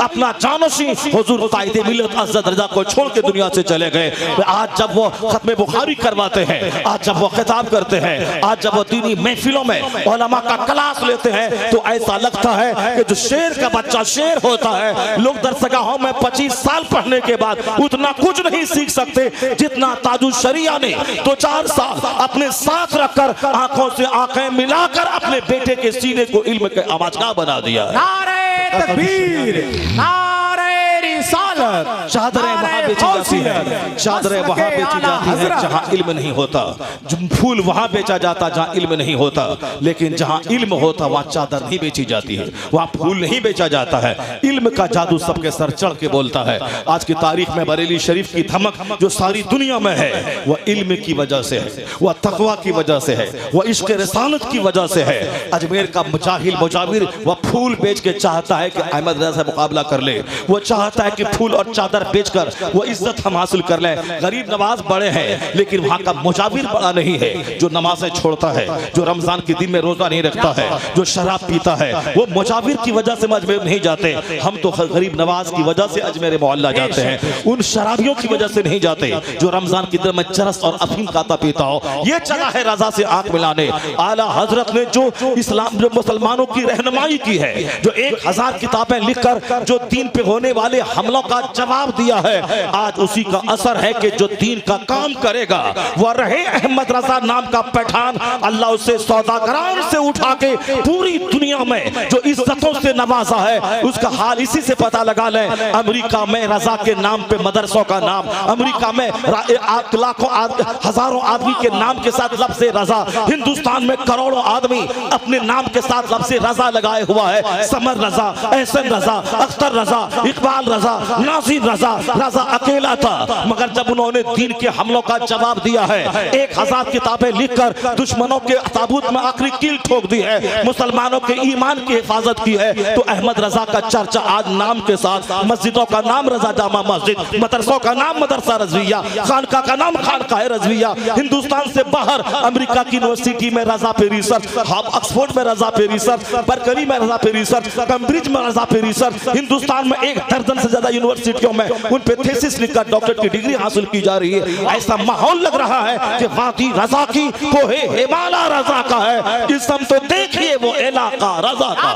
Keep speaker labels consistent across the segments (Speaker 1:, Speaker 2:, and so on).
Speaker 1: अपना जानशी हुजूर कायदे मिल्लत अज़्ज़त रज़ा को छोड़ के दुनिया से चले गए। आज जब वो खत्म बुखारी करवाते हैं, आज जब वो खिताब करते हैं, आज जब वो दीनी महफिलों में उलमा का क्लास लेते हैं, तो ऐसा लगता है कि जो शेर का बच्चा शेर होता है, लोग दरसगाहों में 25 साल पढ़ने के बाद उतना कुछ नहीं सीख सकते जितना ताजुल शरिया ने 2-4 साल अपने साथ रखकर आंखों से आंखें मिलाकर अपने बेटे के सीने को इल्म के आवाज़गाह बना दिया।
Speaker 2: नारे तकबीर, नारे रिसालत।
Speaker 1: चादरें वहां बेची जाती है, चादरें वहां बेची जाती है जहां इल्म नहीं होता, फूल वहां बेचा जाता जहां इल्म नहीं होता, लेकिन जहां इल्म होता वहां चादर नहीं बेची जाती है, वहां फूल नहीं बेचा जाता है। इल्म का जादू सबके सर चढ़ के बोलता है। आज की तारीख में बरेली शरीफ की धमक जो सारी दुनिया में है, वह इल्म की वजह से है, वह तकवा की वजह से है, वह इश्क रिसालत की वजह से है। अजमेर का मुजाहिल मुजाविर वह फूल बेच के चाहता है कि अहमद रज़ा से मुकाबला कर ले, वो चाहता है कि फूल और चादर बेचकर वो इज्जत हम हासिल कर ले। गरीब नवाज बड़े हैं, लेकिन वहां का मुजाविर बड़ा नहीं है, जो नमाजें छोड़ता है, जो रमजान के दिन में रोजा नहीं रखता है, जो शराब पीता है, वो मुजाविर की वजह से अजमेर नहीं जाते। हम तो गरीब नवाज की वजह से अजमेर मोहल्ला जाते हैं, उन शराबियों की वजह से नहीं जाते जो रमजान के दिन में चरस और अफीम खाता पीता हो। ये चला है रजा से आंख मिलाने। आला हजरत ने जो इस्लाम जो मुसलमानों की रहनुमाई की है, जो 1000 किताबें लिखकर जो दीन पे होने वाले हमलों का जवाब दिया है, आज उसी का असर है कि जो दीन का काम करेगा वह रहे अहमद रजा नाम का पठान। अल्लाह उसे सौदागरान से उठा के पूरी दुनिया में जो इज्जतों से नवाजा है, उसका हाल इसी से पता लगा ले। अमेरिका में रजा के नाम पे मदरसों का नाम, अमेरिका में लाखों हजारों आदमी के नाम के साथ लफ्ज़ रजा, हिंदुस्तान में करोड़ों आदमी अपने नाम के साथ लफ्ज़ रजा लगाए हुआ है। समर रजा, एहसन रजा, अख्तर रजा, इकबाल रजा, नासिर रजा। रजा अकेला था, मगर जब उन्होंने दीन के हमलों का जवाब दिया है, 1000 किताबें लिखकर दुश्मनों के ताबूत में आखिरी कील ठोक दी है, मुसलमानों के ईमान की हिफाजत की है, तो अहमद रजा का चर्चा आज नाम के साथ, मस्जिदों का नाम रजा जामा मस्जिद, मदरसों का नाम मदरसा रजविया, खानका का नाम खानका रजविया। हिंदुस्तान से बाहर अमेरिका की यूनिवर्सिटी में रजा पे रिसर्च, ऑक्सफोर्ड में रजा पे रिसर्च, बर्कली में रजा पे रिसर्च, कैम्ब्रिज में रजा पे रिसर्च। हिंदुस्तान में 1 दर्जन से ज्यादा यूनिवर्सिटियों में उन पे थीसिस लिखकर डॉक्टरेट की डिग्री हासिल की जा रही है। ऐसा माहौल लग रहा है कि वादी रजा की कोहे हिमालय रजा का है, इसम तो देखिए वो इलाका रजा का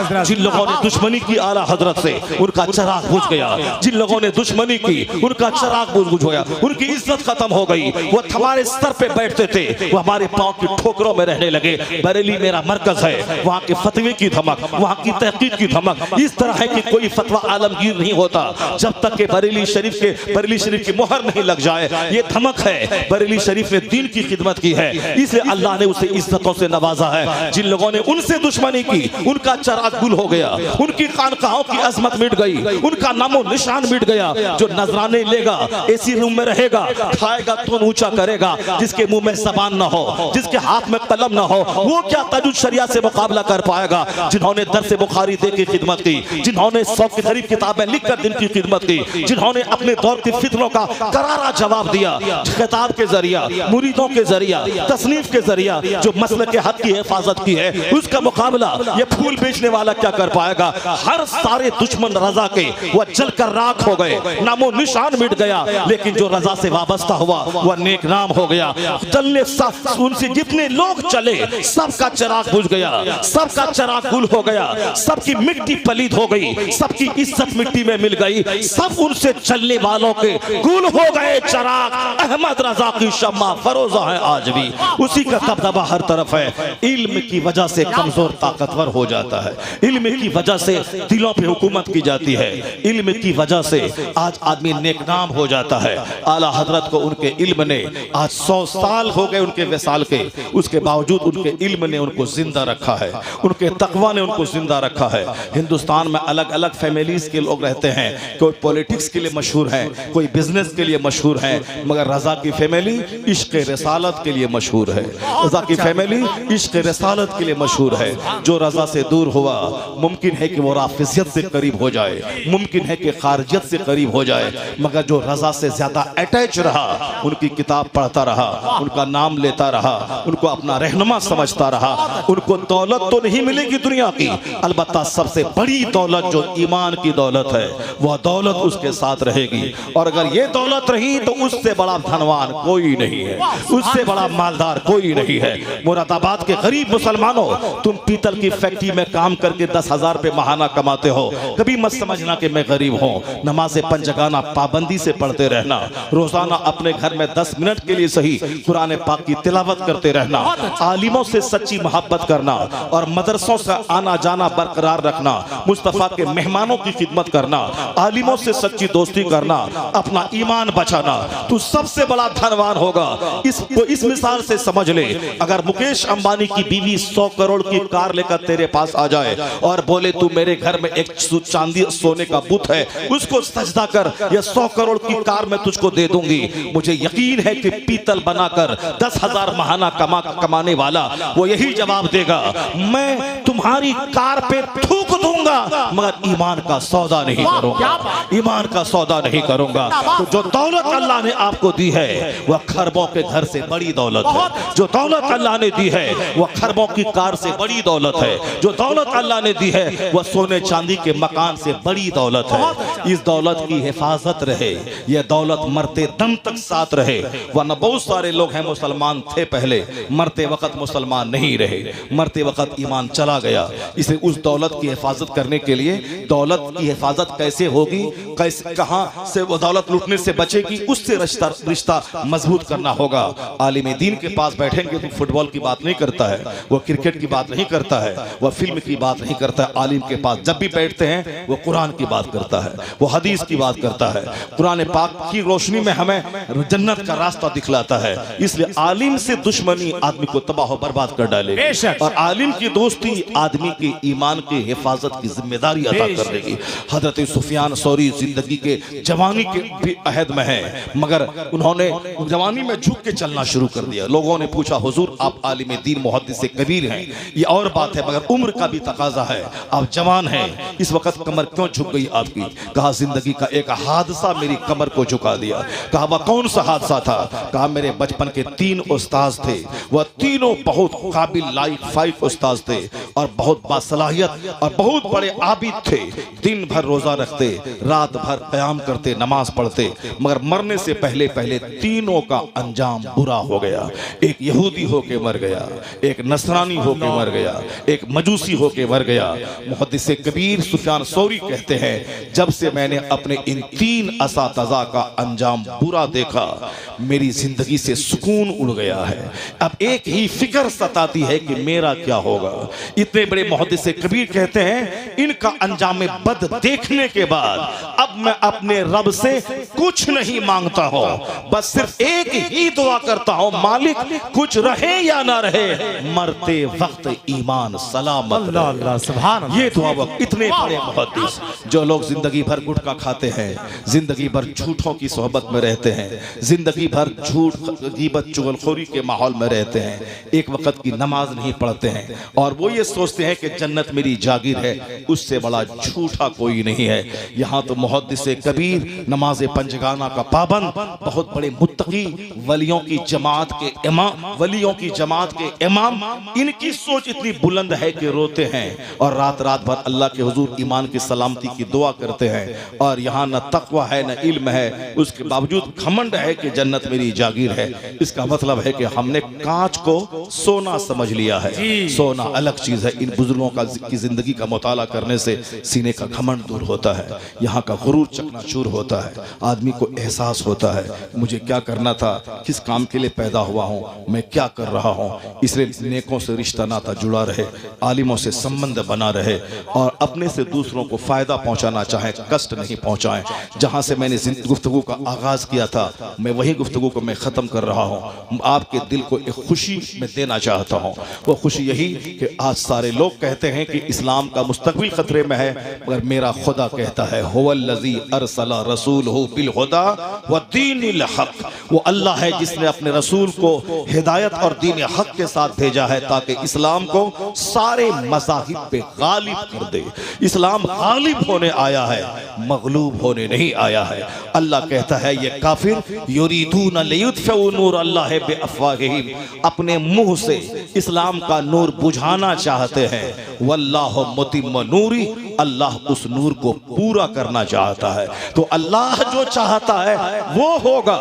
Speaker 1: है। जिन लोगों ने दुश्मनी की आला हजरत से, उनका चराग बुझ गया। जिन लोगों ने दुश्मनी की, उनका चराग बुझ गया, उनकी इज्जत खत्म हो गई। वो हमारे सर पे बैठते थे, वो हमारे पांव की ठोकरों में रहने लगे। बरेली मेरा मरकज है, वहाँ के फतवे की धमक, वहाँ की तहकीक की धमक इस तरह है कि कोई फतवा आलमगीर नहीं होता जब तक के बरेली शरीफ की मोहर नहीं लग जाए। ये धमक है, बरेली शरीफ ने दीन की खिदमत की है, इसलिए अल्लाह ने उसे इज्जतों से नवाजा है। जिन लोगों ने उनसे दुश्मनी की, उनका चराग गुल हो गया, उनकी खानकाहों की अजमत मिट गई, उनका नामो निशान मिट गया। जो नजराने लेगा, एसी रूम में रहेगा, खाएगा तो ऊंचा करेगा, जिसके मुंह में ज़बान ना हो, जिसके हाथ में कलम ना हो, वो क्या ताजुल शरिया से मुकाबला कर पाएगा। जिन्होंने दर्स बुखारी दे के खिदमत की, जिन्होंने 100 की करीब किताबें लिखकर दिन की खिदमत की, जिन्होंने अपने दौर की फितनों का करारा जवाब दिया, खिताब के जरिया, मुरीदों के जरिया, तसनीफ के जरिया, जो मसलक के हक की हिफाजत की है, उसका मुकाबला ये फूल बेचने वाला क्या कर पाएगा। हर सारे दुश्मन रजा के वह जलकर राख हो गए, नामो निशान मिट गया, लेकिन जो रजा से वाबस्ता हुआ वह नेक नाम हो गया। चलने उनसे जितने लोग चले, सबका चराग बुझ गया, सबका चराग गुल हो गया, सबकी मिट्टी पलीद हो गई, सबकी इज्जत मिट्टी में मिल गई, सब उनसे चलने वालों के गुल हो गए चराग। अहमद रजा की शम्मा फरोजा है आज भी, उसी का दबदबा हर तरफ है। इल्म की वजह से कमजोर ताकतवर हो जाता है, इल्म की वजह से दिलों पे हुकूमत की जाती है, इल्म की वजह से आज आदमी नेकनाम हो जाता है। आला हजरत को उनके इल्म ने आज 100 साल हो गए उनके विसाल के, उसके बावजूद उनके इल्म ने उनको जिंदा रखा है, उनके तकवा ने उनको जिंदा रखा है। हिंदुस्तान में अलग अलग फैमिलीज के लोग रहते कहते हैं, कोई पॉलिटिक्स के लिए मशहूर है, कोई बिजनेस के लिए मशहूर है, मगर रजा की फैमिली इश्क रिसालत के लिए मशहूर है। रजा की फैमिली इश्क रिसालत के लिए मशहूर है। जो रजा से दूर हुआ मुमकिन है कि वो राफिजियत से करीब हो जाए, मुमकिन है कि खारजियत से करीब हो जाए, मगर जो रजा से ज्यादा अटैच रहा, उनकी किताब पढ़ता रहा, उनका नाम लेता रहा, उनको अपना रहनुमा समझता रहा, उनको दौलत तो नहीं मिलेगी दुनिया की, अलबत्ता सबसे बड़ी दौलत जो ईमान की दौलत है वह दौलत उसके साथ रहेगी। और अगर ये दौलत रही तो उससे बड़ा धनवान कोई नहीं है, उससे बड़ा मालदार कोई नहीं है। मुरादाबाद के गरीब मुसलमानों, तुम पीतल की फैक्ट्री में काम करके 10,000 रुपए महाना कमाते हो, कभी मत समझना कि मैं गरीब हूँ। नमाज़े पंजगाना पाबंदी से पढ़ते रहना, रोजाना अपने घर में 10 मिनट के लिए सही कुरान पाक की तिलावत करते रहना, आलिमों से सच्ची मोहब्बत करना और मदरसों से आना जाना बरकरार रखना, मुस्तफा के मेहमानों की खिदमत करना, आलिमों से सच्ची दोस्ती करना, अपना ईमान बचाना, तू सबसे बड़ा धनवान होगा। इस मिसाल से समझ ले, अगर मुकेश अंबानी की बीवी 100 करोड़ की कार लेकर तेरे पास आ जाए और बोले तू मेरे घर में एक चांदी सोने का बुत है, उसको सजदा कर, या 100 करोड़ की कार मैं तुझको दे दूंगी, मुझे यकीन है कि पीतल बनाकर 10,000 महाना कमाने वाला वो यही जवाब देगा, मैं तुम्हारी कार पे थूक दूंगा मगर ईमान का सौदा नहीं करूंगा, ईमान का सौदा नहीं करूंगा। तो जो दौलत अल्लाह ने आपको दी है वह खरबों के घर से बड़ी दौलत है, जो दौलत अल्लाह ने दी है वह खरबों की कार से बड़ी दौलत है, जो दौलत अल्लाह ने दी है वह सोने चांदी के मकान से बड़ी दौलत है। इस दौलत की हिफाजत रहे, यह दौलत मरते दम तक साथ रहे, वरना बहुत सारे लोग हैं मुसलमान थे पहले, मरते वक्त मुसलमान नहीं रहे, मरते वक्त ईमान चला गया। इसे उस दौलत की हिफाजत करने के लिए दौलत की हिफाजत कैसे होगी, कैसे कहां से वो दौलत लूटने से बचेगी, उससे रिश्ता मजबूत करना होगा। आलिम दीन के पास बैठेंगे तो फुटबॉल की बात नहीं करता है, वो क्रिकेट की बात नहीं करता है, वह फिल्म की बात नहीं करता है। आलिम के पास जब भी बैठते हैं वो कुरान की बात करता है, वो हदीस की बात करता है, कुरान पाक की रोशनी में हमें जन्नत का रास्ता दिखलाता है। इसलिए आलिम से दुश्मनी आदमी को तबाह बर्बाद कर डालेगी और आलिम की दोस्ती आदमी के ईमान की हिफाजत की जिम्मेदारी अदा कर देगी। हजरत सुफियान सौरी जिंदगी के जवानी के भी अहद में है, मगर उन्होंने जवानी में झुक के चलना शुरू कर दिया। लोगों ने पूछा हुजूर आप आलिम दीन मुहद्दिस कबीर हैं, ये और बात है, मगर उम्र का भी तकाजा है, आप जवान हैं, इस वक्त कमर क्यों झुक गई आपकी? कहा जिंदगी का एक हादसा मेरी कमर को झुका दिया। कहा वह कौन सा हादसा था? कहा मेरे बचपन के 3 उस्ताद थे, वह तीनों बहुत काबिल लाइक फाइक उस्ताद थे और बहुत बासलाहियत और बहुत बड़े आबिद थे। दिन भर रोजा रखते, रात भर क़याम करते, नमाज पढ़ते, मगर मरने से पहले पहले तीनों का अंजाम बुरा हो गया। एक यहूदी होके मर गया, एक नसरानी होके मर गया, एक मजूसी होके मर गया। मुहद्दिस कबीर सुफियान सौरी कहते हैं जब से मैंने अपने इन 3 असातिज़ा का अंजाम बुरा देखा मेरी जिंदगी से सुकून उड़ गया है। अब एक ही फिक्र सताती है कि मेरा क्या होगा। इतने बड़े मुहद्दिस कबीर कहते हैं इनका अंजाम बद देखने के बाद अब मैं अपने रब से कुछ नहीं मांगता हूं, बस सिर्फ एक ही दुआ करता हूं, मालिक कुछ रहे या ना रहे मरते वक्त ईमान सलामत रहे। ये दुआ वक्त इतने बड़े मुहद्दिस जो लोग जिंदगी भर गुटखा खाते हैं, जिंदगी भर झूठों की सोहबत में रहते हैं, जिंदगी भर झूठ गीबत चुगलखोरी के माहौल में रहते हैं, एक वक्त की नमाज नहीं पढ़ते हैं और वो ये सोचते हैं कि जन्नत मेरी जागीर है, उससे बड़ा झूठा कोई नहीं है। यहाँ तो मुहद्दिस कबीर नमाज पंजगाना का पाबंद, बहुत बड़े मुत्तकी वलियों की जमात के इमाम, वलियों की जमात के इमाम, इनकी सोच इतनी बुलंद है कि रोते हैं और रात रात भर अल्लाह के हुजूर ईमान की सलामती की दुआ करते हैं। और यहाँ न तकवा है न इल्म है, उसके बावजूद घमंड है कि जन्नत मेरी जागीर है। इसका मतलब है कि हमने कांच को सोना समझ लिया है। सोना अलग चीज है। इन बुजुर्गों की जिंदगी का मुताला करने से सीने का घमंड दूर होता है, यहाँ का गुरूर चकनाचूर होता है, आदमी को एहसास होता है मुझे क्या करना था, किस काम के लिए पैदा हुआ हूँ, मैं क्या कर रहा हूँ। इसलिए नेकों से रिश्ता नाता जुड़ा रहे, आलिमों से संबंध बना रहे और अपने से दूसरों को फायदा पहुंचाना चाहे कष्ट नहीं पहुंचाएं। जहां से मैंने गुफ्तगू का आगाज किया था, मैं वही गुफ्तगू को मैं ख़त्म कर रहा हूं। आपके दिल को एक खुशी में देना चाहता हूं। वो खुशी यही कि आज सारे लोग कहते हैं कि इस्लाम का मुस्तकबिल खतरे में है, मगर मेरा खुदा कहता है हुवल्लज़ी अरसला रसूलहु बिल हुदा व दीनिल हक। वो अल्लाह है जिसने अपने रसूल को हिदायत और दीन हक के साथ भेजा है ताकि इस्लाम को सारे मज़ाहिब पे गालिब कर दे। इस्लाम गालिब होने आया है, मगलूब होने नहीं आया है। अल्लाह कहता है ये काफिर युरीदून लियुत्फिउ नूर अल्लाह बिअफ़वाहिहिम, अपने मुंह से इस्लाम का नूर बुझाना चाहते हैं। वल्लाहु मुतिम्मु नूरी, अल्लाह उस नूर को पूरा करना चाहता है। तो अल्लाह जो चाहता है वो होगा,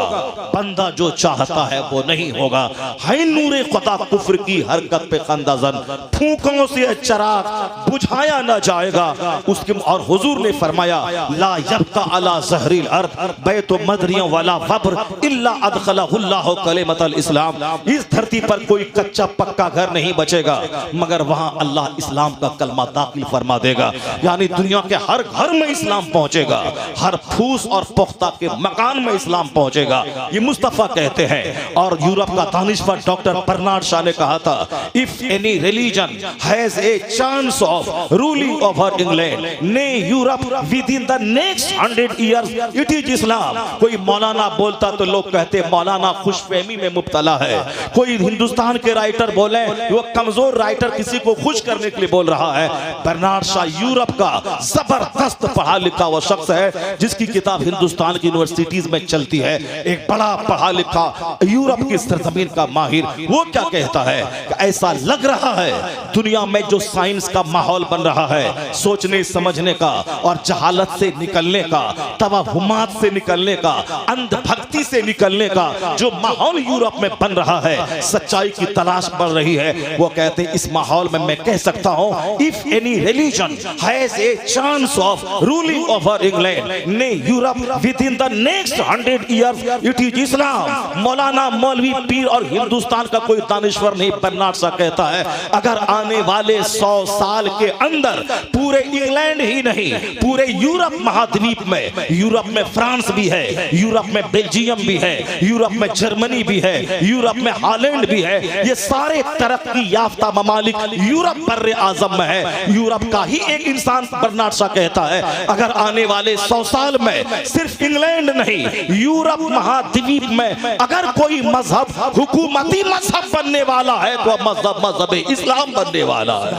Speaker 1: बंदा जो चाहता है वो नहीं होगा। है नूरे खुदा कुफ्र की हरकत पे खंदाजन, फूकों से चिराग बुझाया ना जाएगा उसके। और हुजूर ने फरमाया ला यब्का अला ज़हरिल अर्द बैतु मदरिया वला वब्र इल्ला अदखलहुल्लाहु कलिमतल इस्लाम। इस धरती पर कोई कच्चा पक्का घर नहीं बचेगा मगर वहां अल्लाह इस्लाम का कलमा दाखिल फरमा देगा। यानी दुनिया के हर घर में इस्लाम पहुंचेगा, हर फूस और पुख्ता के मकान में इस्लाम पहुंचेगा। ये मुस्तफा कहते हैं। और यूरोप का दानिशवर डॉक्टर बर्नार्ड शॉ ने कहा था if any religion has a chance of ruling over England nay Europe within the next 100 years it is Islam. कोई मौलाना बोलता तो लोग कहते मौलाना खुशफहमी में मुब्तला है। कोई हिंदुस्तान के राइटर बोले वो कमजोर राइटर किसी को खुश करने के लिए बोल रहा है। बर्नार्ड शॉ यूरोप का जबरदस्त पढ़ा लिखा वो शख्स है जिसकी किताब हिंदुस्तान की यूनिवर्सिटीज में चलती है। एक बड़ा पढ़ा लिखा यूरोप की सरजमीन का माहिर, वो क्या कहता है कि ऐसा लग रहा है दुनिया में जो साइंस का माहौल बन रहा है, सोचने समझने का और जहालत से निकलने का, तवहुमात से निकलने का, अंधभक्ति से निकलने का जो माहौल यूरोप में बन रहा है, सच्चाई की तलाश बढ़ रही है। वो कहते हैं इस माहौल में मैं कह सकता हूं if any religion has a chance of ruling over England nay Europe within the next 100 years it is Islam. मौलाना मौलवी पीर और हिंदुस्तान का कोई दानिश्वर नहीं, बर्नार्ड शॉ कहता है अगर आने वाले 100 साल के अंदर पूरे इंग्लैंड ही नहीं पूरे यूरोप महाद्वीप में, यूरोप में फ्रांस भी है, यूरोप में बेल्जियम भी है, यूरोप में जर्मनी भी है, यूरोप में हॉलैंड भी है, ये सारे तरक्की याफ्ता ममालिक यूरोप बर्रे आजम में है। यूरोप का ही एक इंसान बर्नार्ड शॉ कहता है अगर आने वाले 100 साल में सिर्फ इंग्लैंड नहीं यूरोप महाद्वीप में अगर कोई मजहब हुकूमती मजहब बनने वाला है तो मजहब इस्लाम बनने वाला है।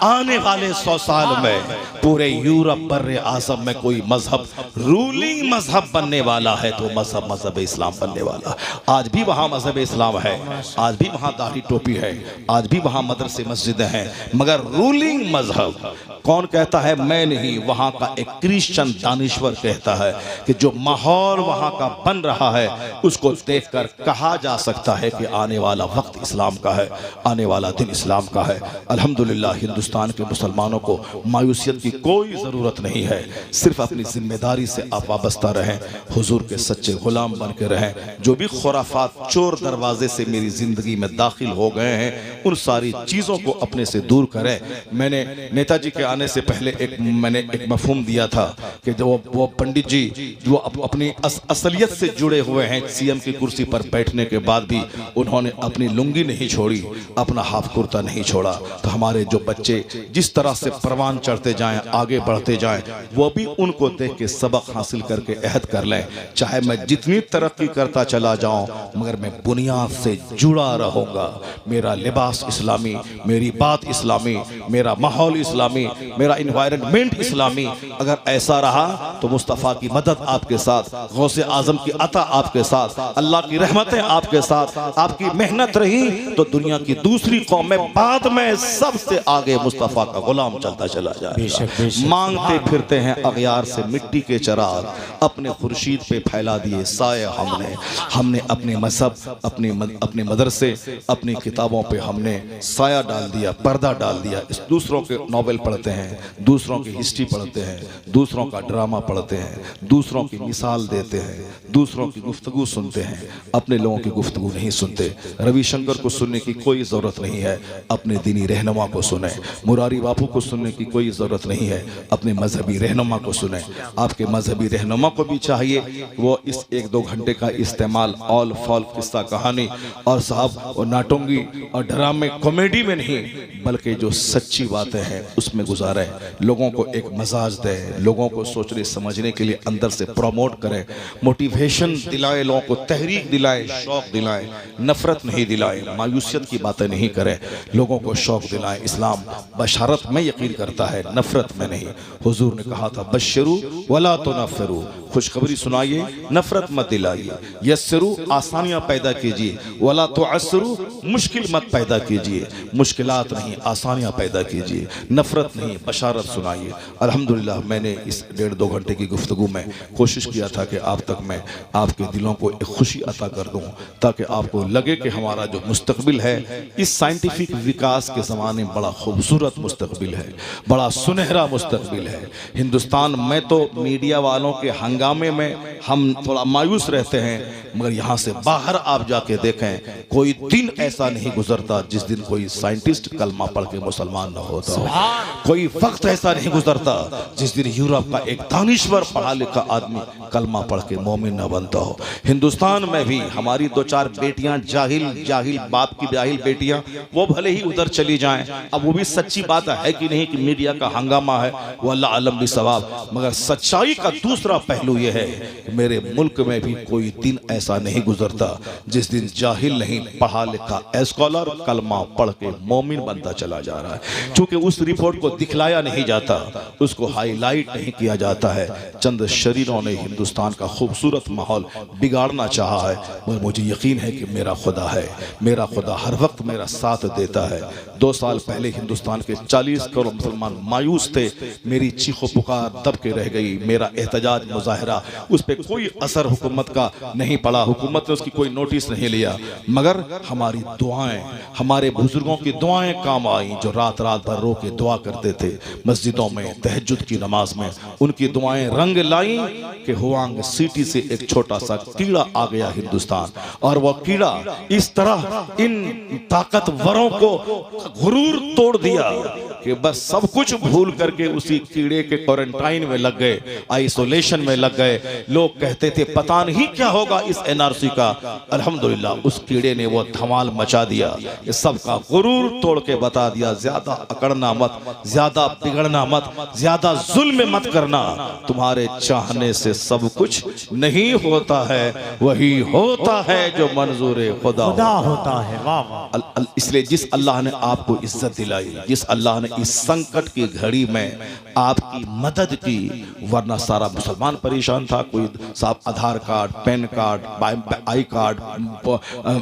Speaker 1: आने वाले 100 साल में पूरे यूरोप बर्रे आजम में कोई मजहब रूलिंग मजहब बनने वाला है तो मजहब इस्लाम बनने वाला। आज भी वहां मजहब इस्लाम है, आज भी वहां दाढ़ी टोपी है, आज भी वहां मदरसे मस्जिदें हैं, मगर रूलिंग मजहब कौन कहता है? मैं नहीं, वहां का एक क्रिश्चियन दानिश्वर कहता है कि जो माहौल वहां का बन रहा है उसको देखकर कहा जा सकता है कि आने वाला वक्त इस्लाम का है, आने वाला दिन इस्लाम का है। अल्हम्दुलिल्लाह हिंदुस्तान के मुसलमानों को मायूसियत की कोई ज़रूरत नहीं है, सिर्फ अपनी जिम्मेदारी से आप वाबस्ता रहें, हुजूर के सच्चे गुलाम बन के रहें। जो भी खुराफात चोर दरवाजे से मेरी ज़िंदगी में दाखिल हो गए हैं उन सारी चीज़ों को अपने से दूर करें। मैंने नेताजी के आने से पहले मैंने एक मफहूम दिया था कि जो वो पंडित जी जो अपनी असलियत से जुड़े हुए हैं, सीएम की कुर्सी पर बैठने के बाद भी उन्होंने अपनी लुंगी नहीं छोड़ी, अपना हाफ कुर्ता नहीं छोड़ा। तो हमारे जो बच्चे जिस तरह से परवान चढ़ते जाएं, आगे बढ़ते जाएं, वो भी उनको देख के सबक हासिल करके अहद कर लें। चाहे मैं जितनी तरक्की करता चला जाऊं मगर मैं बुनियाद से जुड़ा रहूंगा। मेरा लिबास इस्लामी, मेरी बात इस्लामी, मेरा माहौल इस्लामी, मेरा इन्वायरमेंट इस्लामी। अगर ऐसा रहा तो मुस्तफ़ा की मदद आपके साथ, गौसे आजम की अता आपके साथ, अल्लाह की रहमतें आपके साथ, आपकी मेहनत रही तो दुनिया की दूसरी कौमें बाद में सबसे आगे मुस्तफ़ा का गुलाम चलता चला जाएगा। मांगते फिरते हैं अगयार से मिट्टी के चराग, अपने खुर्शीद पे फैला दिए साए हमने अपने मजहब, अपने मदरसे, अपनी किताबों पे हमने साया डाल दिया, पर्दा डाल दिया। इस दूसरों के नॉवेल पढ़ते हैं, दूसरों की हिस्ट्री पढ़ते हैं, दूसरों का ड्रामा पढ़ते हैं, दूसरों की मिसाल देते हैं, दूसरों की गुफ्तगू सुनते हैं, अपने लोगों की गुफ्तगू नहीं सुनते। रविशंकर को सुनने की कोई ज़रूरत नहीं है, अपने दीनी रहनुमा को सुने। मुरारी बापू को सुनने की कोई ज़रूरत नहीं है, अपने मजहबी मजहबी रहनुमा को सुने। आपके मजहबी रहनुमा को भी चाहिए वो इस 1-2 घंटे का इस्तेमाल ऑल फॉल किस्सा कहानी और साहब और नाटोंगी और ड्रामे कॉमेडी में नहीं, बल्कि जो सच्ची बातें हैं उसमें गुजारे, लोगों को एक मजाज दे, लोगों को सोचने समझने के लिए अंदर से प्रमोट करे, मोटिवेशन दिलाए, लोगों को तहरीक दिलाए, शौक दिलाए, नफरत नहीं दिलाए, मायूसियत की बातें नहीं करे, लोगों को शौक दिलाए। इस्लाम बशारत में यकीन करता है, नफरत में नहीं। हुजूर ने कहा था बशरू वला तो नफरू, खुशखबरी सुनाइए, नफरत मत दिलाइए। यस्सरू, आसानियां पैदा कीजिए, वला तो असरू, मुश्किल मत पैदा कीजिए, मुश्किलात नहीं आसानियां पैदा कीजिए, नफरत नहीं बशारत सुनाइए। अल्हम्दुलिल्लाह मैंने इस 1.5-2 घंटे की गुफ्तगू में कोशिश किया था कि आप तक मैं आपके दिलों को एक खुशी अता कर दूं, ताकि आपको लगे कि हमारा जो मुस्तकबिल है इस साइंटिफिक विकास के ज़माने में बड़ा खूबसूरत मुस्तकबिल है, बड़ा सुनहरा मुस्तकबिल है। हिंदुस्तान में तो मीडिया वालों के हंगामे में हम थोड़ा मायूस रहते हैं, मगर यहाँ से बाहर आप जाके देखें, कोई दिन ऐसा नहीं गुजरता जिस दिन कोई साइंटिस्ट कलमा पढ़ के मुसलमान न होता हो, कोई वक्त ऐसा नहीं गुजरता जिस दिन यूरोप का एक दानिश्वर पढ़ा लिखा आदमी कलमा पढ़ के मोमिन न बनता हो। हिंदुस्तान में भी हमारी 2-4 बेटियां जाहिल बाप की जाहिल बेटियां, वो भले ही उधर चली जाएं, अब वो भी सच्ची बात है कि नहीं कि मीडिया का हंगामा है, वो अल्लाह आलम भी सवाब, मगर सच्चाई का दूसरा पहलू ये है कि मेरे मुल्क में भी कोई दिन ऐसा नहीं गुजरता जिस दिन जाहिल नहीं पढ़ा लिखा स्कॉलर कलमा पढ़ के मोमिन बनता चला जा रहा है। क्योंकि उस रिपोर्ट को दिखलाया नहीं जाता, उसको हाईलाइट नहीं किया जाता है। चंद शरीरों ने हिंदुस्तान का खूबसूरत माहौल बिगाड़ना चाहा है, मगर मुझे यकीन है कि मेरा खुदा है, मेरा खुदा हर वक्त मेरा साथ देता है। 2 साल पहले हिंदुस्तान के 40 करोड़ मुसलमान मायूस थे, मेरी चीखो पुकार दब के रह गई, मेरा एहतजाज मुजाहरा उस पर कोई असर हुकूमत का नहीं पड़ा, हुकूमत ने उसकी कोई नोटिस नहीं लिया, मगर हमारी दुआएं, हमारे बुजुर्गों की दुआएं काम आई, जो रात भर रो के दुआ करते थे मस्जिदों में तहज्जुद की नमाज में, उनकी दुआएं रंग लाई कि हुआंग सिटी से एक छोटा सा कीड़ा आ गया हिंदुस्तान, और वह कीड़ा इस तरह इन ताकतवरों को गुरूर तोड़ दिया कि बस सब कुछ भूल करके उसी कीड़े के क्वारंटाइन में लग गए, आइसोलेशन में लग गए। लोग कहते थे पता नहीं क्या होगा इस एनआरसी का, अल्हम्दुलिल्लाह उस कीड़े ने वो धमाल मचा दिया, ये सबका गुरूर तोड़ के बता दिया, ज्यादा अकड़ना मत, ज्यादा बिगड़ना मत, ज्यादा जुल्म मत करना, तुम्हारे चाहने से सब कुछ नहीं होता है, वही होता है जो मंजूर खुदा
Speaker 2: होता है। वाह वाह।
Speaker 1: इसलिए जिस अल्लाह ने आपको इज्जत दिलाई, जिस अल्लाह ने इस संकट की घड़ी में आपकी मदद की, वरना सारा मुसलमान परेशान था। कोई साहब Aadhaar card, PAN card, I card,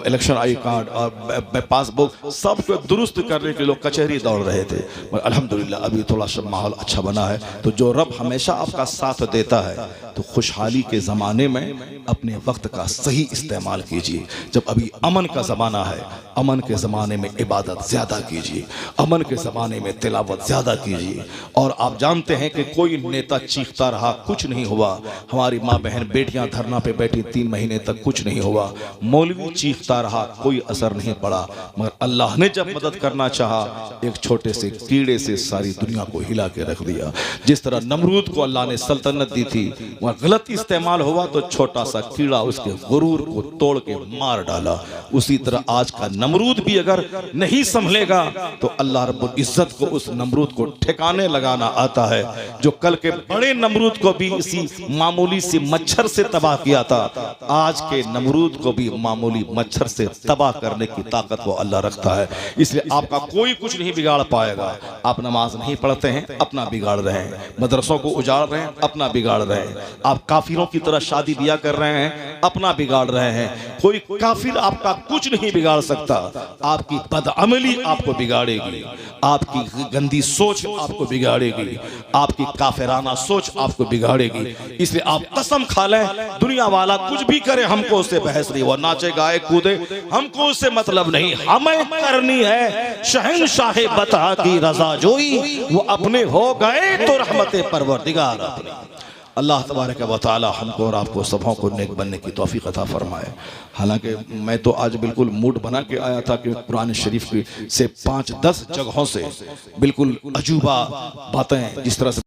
Speaker 1: election I card और पासबुक सब को दुरुस्त करने के लोग कचहरी दौड़ रहे थे, मगर अल्हम्दुलिल्लाह अभी थोड़ा सा माहौल अच्छा बना है। तो जो रब हमेशा आपका साथ देता है, तो खुशहाली के ज़माने में अपने वक्त का सही इस्तेमाल कीजिए। जब अभी अमन का ज़माना है, अमन के ज़माने में इबादत ज़्यादा कीजिए, अमन के ज़माने में तिलावत ज़्यादा कीजिए। और आप जानते हैं कि कोई नेता चीखता रहा, कुछ नहीं हुआ, हमारी माँ बहन बेटियां धरना पे बैठी 3 महीने तक, कुछ नहीं हुआ, मौलवी चीखता रहा, कोई असर नहीं पड़ा, मगर अल्लाह ने जब मदद करना चाहा, एक छोटे से कीड़े से सारी दुनिया को हिला के रख दिया। जिस तरह नमरूद को अल्लाह ने सल्तनत दी थी, वह गलत इस्तेमाल हुआ तो छोटा सा कीड़ा उसके गुरूर को तोड़ के मार डाला। उसी तरह आज का नमरूद भी अगर नहीं संभलेगा तो अल्लाह रब्बुल इज्जत को उस नमरूद को ठिकाने लगाना आता है, जो कल के बड़े नमरूद को भी इसी मामूली से मच्छर से तबाह किया था, आज के नमरूद को भी मामूली मच्छर से तबाह करने की ताकत वो अल्लाह रखता है। इसलिए आपका कोई कुछ नहीं बिगाड़ पाएगा। आप नमाज नहीं पढ़ते हैं, अपना बिगाड़ रहे हैं, मदरसों को उजाड़ रहे हैं, अपना बिगाड़ रहे हैं, आप काफिरों की तरह शादी ब्याह कर रहे हैं, अपना बिगाड़ रहे हैं। कोई काफिर आपका कुछ नहीं बिगाड़ सकता, आपकी बदअमली आपको बिगाड़ेगी, आपकी गंदी सोच आपको बिगाड़ेगी, आपकी काफिराना सोच आपको बिगाड़ेगी। इसलिए आप कसम खा लें, दुनिया वाला कुछ भी करे हमको उससे बहस नहीं, वो नाचे गाए कूदे हमको उससे मतलब नहीं, हमें करनी है शहंशाह बता की रजा जोई, वो अपने हो गए तो रहमते परवरदिगार अपनी। अल्लाह तबारक व तआला हमको और आपको सबों को नेक बनने की तौफीक अता फरमाए। हालांकि मैं तो आज बिल्कुल मूड बना के आया था कि कुरान शरीफ से 5-10 जगहों से बिल्कुल अजूबा बातें जिस तरह से